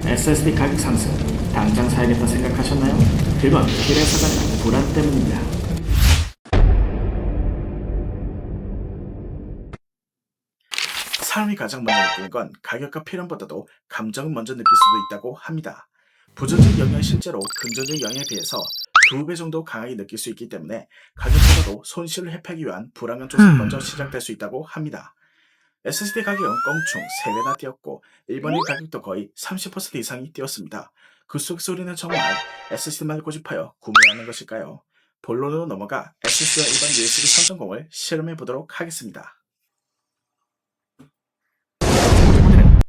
SSD 가격 상승, 당장 사야겠다 생각하셨나요? 그건 그래서가 아니라 불안 때문입니다. 사람이 가장 먼저 느끼는 건 가격과 필요보다도 감정을 먼저 느낄 수도 있다고 합니다. 부정적 영향이 실제로 긍정적 영향에 비해서 2배 정도 강하게 느낄 수 있기 때문에 가격보다도 손실을 회피하기 위한 불안감 조성이 먼저 시작될 수 있다고 합니다. SSD 가격은 껑충 3배나 뛰었고 일본의 가격도 거의 30% 이상이 뛰었습니다. 그 속에서 우리는 정말 SSD만 고집하여 구매하는 것일까요? 본론으로 넘어가 SSD와 일반 USB 3.0을 실험해 보도록 하겠습니다.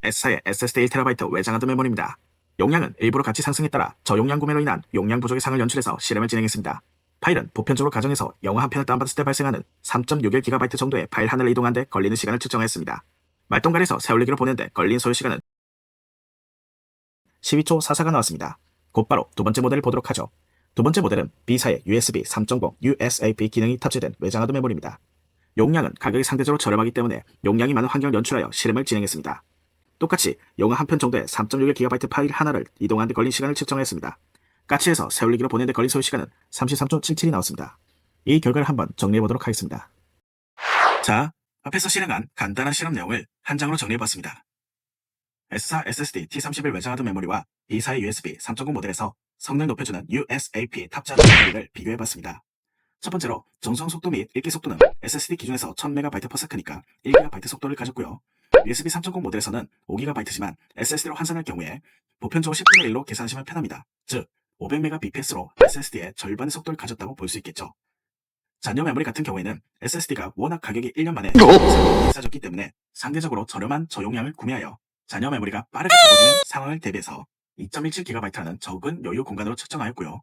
S사의 SSD 1TB 외장하드 메모리입니다. 용량은 일부러 가치 상승에 따라 저용량 구매로 인한 용량 부족의 상을 연출해서 실험을 진행했습니다. 파일은 보편적으로 가정에서 영화 한 편을 다운받았을 때 발생하는 3.61GB 정도의 파일 하나를 이동하는 데 걸리는 시간을 측정했습니다. 말동갈에서 세올리기로 보내는데 걸린 소요 시간은 12초 44가 나왔습니다. 곧바로 두 번째 모델을 보도록 하죠. 두 번째 모델은 B사의 USB 3.0 USAP 기능이 탑재된 외장하드 메모리입니다. 용량은 가격이 상대적으로 저렴하기 때문에 용량이 많은 환경을 연출하여 실험을 진행했습니다. 똑같이 영화 한 편 정도의 3.61GB 파일 하나를 이동하는 데 걸린 시간을 측정했습니다. 까치에서 세올리기로 보내는 데 걸린 소요 시간은 33초 77이 나왔습니다. 이 결과를 한번 정리해보도록 하겠습니다. 자, 앞에서 실행한 간단한 실험 내용을 한 장으로 정리해봤습니다. S사 SSD T31 외장하드 메모리와 B사의 USB 3.0 모델에서 성능을 높여주는 USAP 탑재하드 메모리를 비교해봤습니다. 첫 번째로 정수화 속도 및 읽기 속도는 SSD 기준에서 1000MB/s니까 1GB 속도를 가졌고요. USB 3.0 모델에서는 5GB지만 SSD로 환산할 경우에 보편적으로 10분의 1로 계산하시면 편합니다. 즉 500Mbps로 SSD의 절반의 속도를 가졌다고 볼 수 있겠죠. 잔여 메모리 같은 경우에는 SSD가 워낙 가격이 1년 만에 비싸졌기 때문에 상대적으로 저렴한 저용량을 구매하여 잔여 메모리가 빠르게 적어지는 상황을 대비해서 2.17GB라는 적은 여유 공간으로 측정하였고요.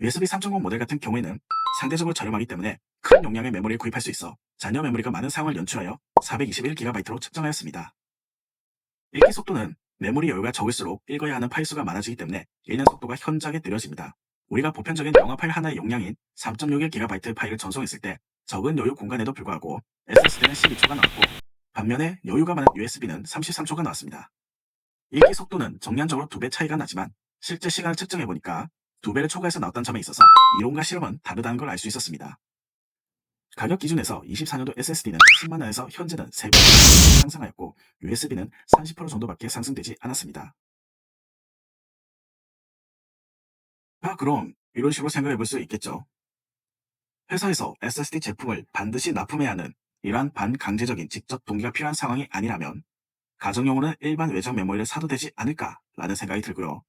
USB 3.0 모델 같은 경우에는 상대적으로 저렴하기 때문에 큰 용량의 메모리를 구입할 수 있어 잔여 메모리가 많은 상황을 연출하여 421GB로 측정하였습니다. 읽기 속도는 메모리 여유가 적을수록 읽어야 하는 파일 수가 많아지기 때문에 읽는 속도가 현저하게 느려집니다. 우리가 보편적인 영화 파일 하나의 용량인 3.61GB 파일을 전송했을 때 적은 여유 공간에도 불구하고 SSD는 12초가 나왔고 반면에 여유가 많은 USB는 33초가 나왔습니다. 읽기 속도는 정량적으로 2배 차이가 나지만 실제 시간을 측정해보니까 2배를 초과해서 나왔다는 점에 있어서 이론과 실험은 다르다는 걸 알 수 있었습니다. 가격 기준에서 24년도 SSD는 10만원에서 현재는 3배 상승하였고 USB는 30% 정도밖에 상승되지 않았습니다. 그럼 이런 식으로 생각해 볼 수 있겠죠. 회사에서 SSD 제품을 반드시 납품해야 하는 이러한 반강제적인 직접 동기가 필요한 상황이 아니라면 가정용으로는 일반 외장 메모리를 사도 되지 않을까라는 생각이 들고요.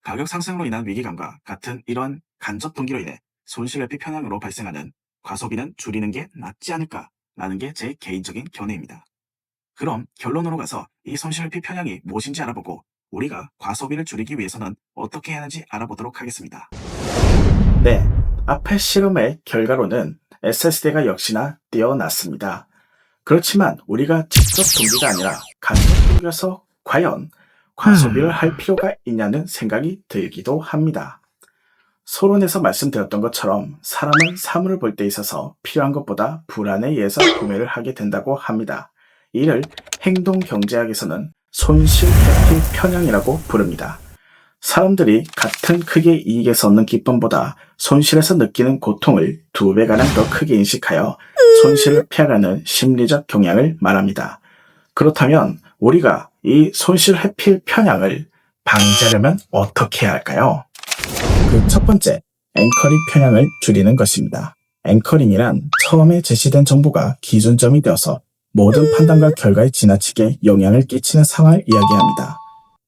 가격 상승으로 인한 위기감과 같은 이러한 간접 동기로 인해 손실 회피 편향으로 발생하는 과소비는 줄이는 게 낫지 않을까라는 게 제 개인적인 견해입니다. 그럼 결론으로 가서 이 손실 회피 편향이 무엇인지 알아보고 우리가 과소비를 줄이기 위해서는 어떻게 해야 하는지 알아보도록 하겠습니다. 네, 앞의 실험의 결과로는 SSD가 역시나 뛰어났습니다. 그렇지만 우리가 직접 동기가 아니라 간접 동기여서 과연 과소비를 할 필요가 있냐는 생각이 들기도 합니다. 서론에서 말씀드렸던 것처럼 사람은 사물을 볼 때 있어서 필요한 것보다 불안에 의해서 구매를 하게 된다고 합니다. 이를 행동경제학에서는 손실회피 편향이라고 부릅니다. 사람들이 같은 크기의 이익에서 얻는 기쁨보다 손실에서 느끼는 고통을 2배가량 더 크게 인식하여 손실을 피하려는 심리적 경향을 말합니다. 그렇다면 우리가 이 손실 회피 편향을 방지하려면 어떻게 해야 할까요? 그 첫 번째, 앵커링 편향을 줄이는 것입니다. 앵커링이란 처음에 제시된 정보가 기준점이 되어서 모든 판단과 결과에 지나치게 영향을 끼치는 상황을 이야기합니다.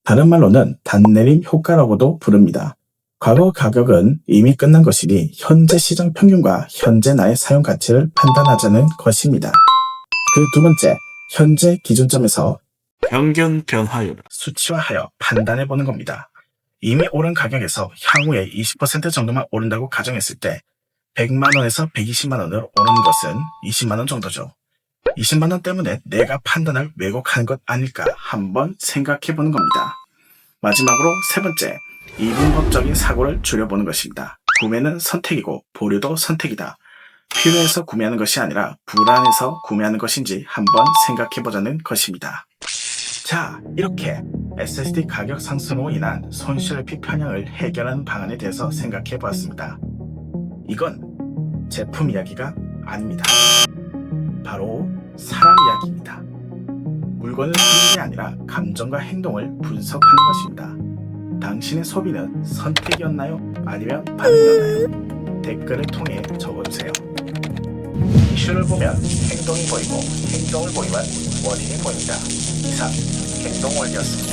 다른 말로는 단내림 효과라고도 부릅니다. 과거 가격은 이미 끝난 것이니 현재 시장 평균과 현재 나의 사용 가치를 판단하자는 것입니다. 그 두 번째, 현재 기준점에서 평균 변화율을 수치화하여 판단해보는 겁니다. 이미 오른 가격에서 향후에 20% 정도만 오른다고 가정했을 때 100만원에서 120만원으로 오르는 것은 20만원 정도죠. 20만원 때문에 내가 판단을 왜곡하는 것 아닐까 한번 생각해보는 겁니다. 마지막으로 세 번째, 이분법적인 사고를 줄여보는 것입니다. 구매는 선택이고 보류도 선택이다. 필요해서 구매하는 것이 아니라 불안해서 구매하는 것인지 한번 생각해보자는 것입니다. 자, 이렇게 SSD 가격 상승으로 인한 손실비 편향을 해결하는 방안에 대해서 생각해 보았습니다. 이건 제품 이야기가 아닙니다. 바로 사람 이야기입니다. 물건을 사는 게 아니라 감정과 행동을 분석하는 것입니다. 당신의 소비는 선택이었나요? 아니면 반응이었나요? 댓글을 통해 적어주세요. 이슈를 보면 행동이 보이고 행동을 보이면 원인이 보인다. 이상 행동원이었습니다.